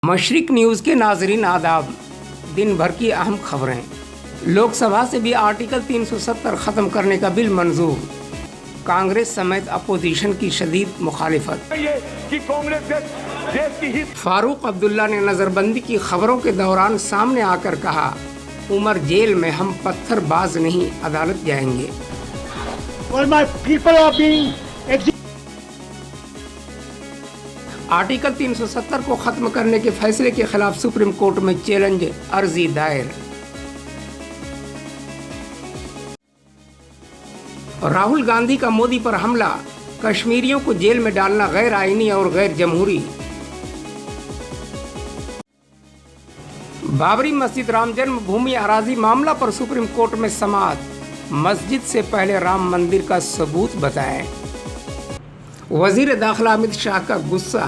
मशरिक news के नाजरीन आदाब। दिन भर की अहम खबरें। लोकसभा से भी आर्टिकल 370 ख़त्म करने का बिल मंजूर। कांग्रेस समेत अपोजिशन की शदीद मुखालिफत। फारूक अब्दुल्ला ने नज़रबंदी की खबरों के दौरान सामने आकर कहा, उमर जेल में, हम पत्थरबाज नहीं अदालत जाएंगे। आर्टिकल 370 को खत्म करने के फैसले के खिलाफ सुप्रीम कोर्ट में चैलेंज अर्जी दायर। राहुल गांधी का मोदी पर हमला, कश्मीरियों को जेल में डालना गैर आईनी और गैर जमहूरी। बाबरी मस्जिद राम जन्मभूमि अराजी मामला पर सुप्रीम कोर्ट में समाअत, मस्जिद से पहले राम मंदिर का सबूत बताएं। वजीर दाखिला अमित शाह का गुस्सा,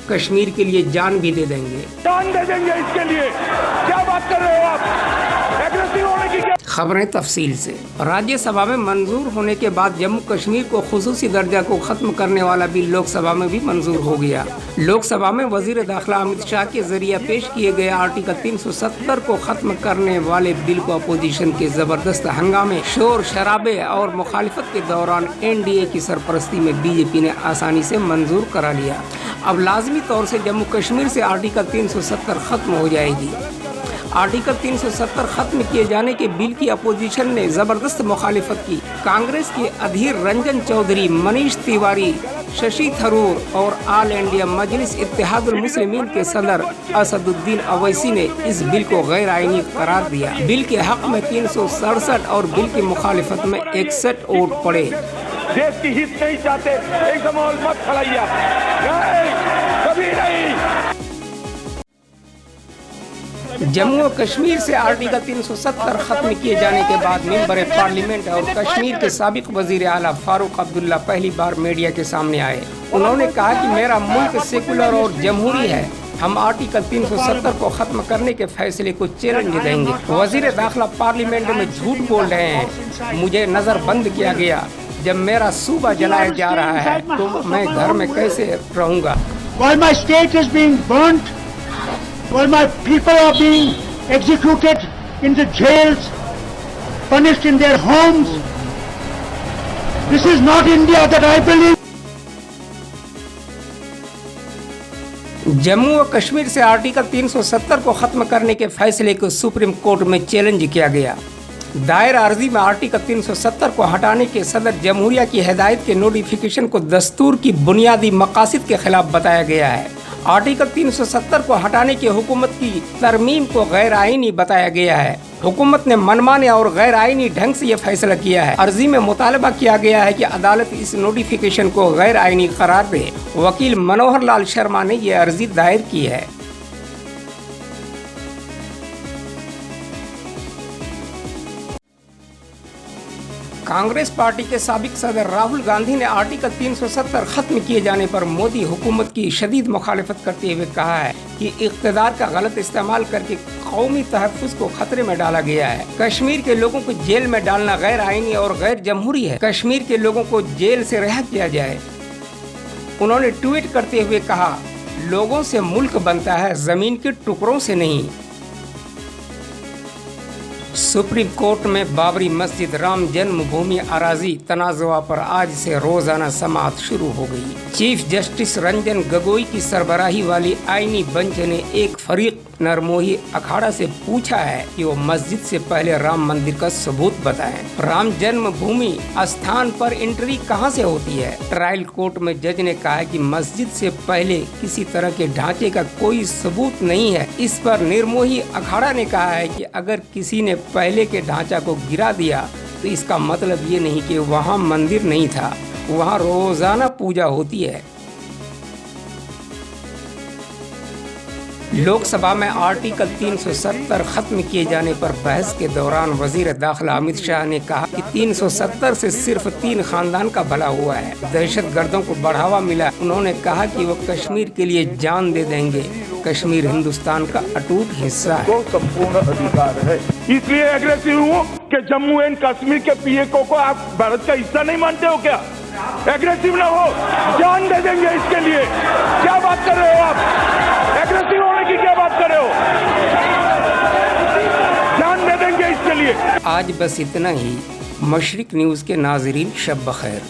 कश्मीर के लिए जान भी दे देंगे। जान दे देंगे इसके लिए, क्या बात कर रहे हो आप? एग्रेसिव होने की क्या? खबरें तफसील से। राज्यसभा में मंजूर होने के बाद जम्मू कश्मीर को खुसूसी दर्जा को खत्म करने वाला बिल लोकसभा में भी मंजूर हो गया। लोकसभा में वजीर दाखिला अमित शाह के जरिए पेश किए गए आर्टिकल 370 को खत्म करने वाले बिल को अपोजिशन के जबरदस्त हंगामे, शोर शराबे और मुखालिफत के दौरान एनडीए की सरपरस्ती में बीजेपी ने आसानी से मंजूर करा लिया। अब लाजमी तौर से जम्मू कश्मीर से आर्टिकल 370 खत्म हो जाएगी। आर्टिकल 370 खत्म किए जाने के बिल की अपोजिशन ने जबरदस्त मुखालिफत की। कांग्रेस के अधीर रंजन चौधरी, मनीष तिवारी, शशि थरूर और ऑल इंडिया मजलिस इत्तेहादुल मुस्लिमीन के सदर असदुद्दीन अवैसी ने इस बिल को गैर आईनी करार दिया। बिल के हक में 367 और बिल की मुखालिफत में 61 वोट पड़े। देश की हित नहीं चाहते, एकदम और मत खड़ाइया, कभी नहीं। जम्मू और कश्मीर से आर्टिकल 370 खत्म किए जाने के बाद मेंबर पार्लियामेंट और कश्मीर के साबिक वजीर आला फारूक अब्दुल्ला पहली बार मीडिया के सामने आए। उन्होंने कहा कि मेरा मुल्क सेकुलर और जमहूरी है, हम आर्टिकल 370 को खत्म करने के फैसले को चैलेंज देंगे। वजीर दाखिला पार्लियामेंट में झूठ बोल रहे हैं, मुझे नजरबंद किया गया, जब मेरा सूबा जलाया जा रहा है तो मैं घर में कैसे रहूंगा? While my state is being burnt, while my people are being executed in the jails, punished in their homes, this is not India that I believe. Jammu और कश्मीर से आर्टिकल 370 को खत्म करने के फैसले को सुप्रीम कोर्ट में चैलेंज किया गया। दायर अर्जी में आर्टिकल 370 को हटाने के सदर जमहूरिया की हिदायत के नोटिफिकेशन को दस्तूर की बुनियादी मकासद के खिलाफ बताया गया है। आर्टिकल 370 को हटाने की हुकूमत की तरमीम को गैर आईनी बताया गया है। हुकूमत ने मनमाने और गैर आईनी ढंग से यह फैसला किया है। अर्जी में मुतालबा किया गया है कि अदालत इस नोटिफिकेशन को गैर आईनी करार दे। वकील मनोहर लाल शर्मा ने यह अर्जी दायर की है। कांग्रेस पार्टी के साबिक सदर राहुल गांधी ने आर्टिकल 370 खत्म किए जाने पर मोदी हुकूमत की शदीद मुखालिफत करते हुए कहा है कि इक़्तिदार का गलत इस्तेमाल करके कौमी तहफ़्फ़ुज़ को खतरे में डाला गया है। कश्मीर के लोगों को जेल में डालना गैर आईनी और गैर जमहूरी है। कश्मीर के लोगों को जेल से रिहा किया जाए। उन्होंने ट्वीट करते हुए कहा, लोगों से मुल्क बनता है, ज़मीन के टुकड़ों से नहीं। सुप्रीम कोर्ट में बाबरी मस्जिद राम जन्मभूमि अराजी तनाज़ुआ पर आज से रोजाना समाअत शुरू हो गई। चीफ जस्टिस रंजन गोगोई की सरबराही वाली आईनी बेंच ने एक फरीक नरमोही अखाड़ा से पूछा है कि वो मस्जिद से पहले राम मंदिर का सबूत बताएं। राम जन्मभूमि स्थान पर एंट्री कहां से होती है? ट्रायल कोर्ट में जज ने कहा कि मस्जिद से पहले किसी तरह के ढांचे का कोई सबूत नहीं है। इस पर निर्मोही अखाड़ा ने कहा है कि अगर किसी ने पहले के ढांचा को गिरा दिया तो इसका मतलब ये नहीं कि वहाँ मंदिर नहीं था, वहाँ रोजाना पूजा होती है। लोकसभा में आर्टिकल 370 खत्म किए जाने पर बहस के दौरान वजीर दाखिला अमित शाह ने कहा कि 370 से सिर्फ 3 खानदान का भला हुआ है, दहशतगर्दों को बढ़ावा मिला। उन्होंने कहा कि वो कश्मीर के लिए जान दे देंगे। कश्मीर हिंदुस्तान का अटूट हिस्सा है। तो संपूर्ण अधिकार है, इसलिए एग्रेसिव हूँ कि जम्मू एंड कश्मीर के पीएको को आप भारत का हिस्सा नहीं मानते हो क्या? एग्रेसिव ना हो, जान दे देंगे इसके लिए, क्या बात कर रहे हो आप? एग्रेसिव होने की आज बस इतना ही। मशरिक न्यूज़ के नाजरीन, शब बखैर।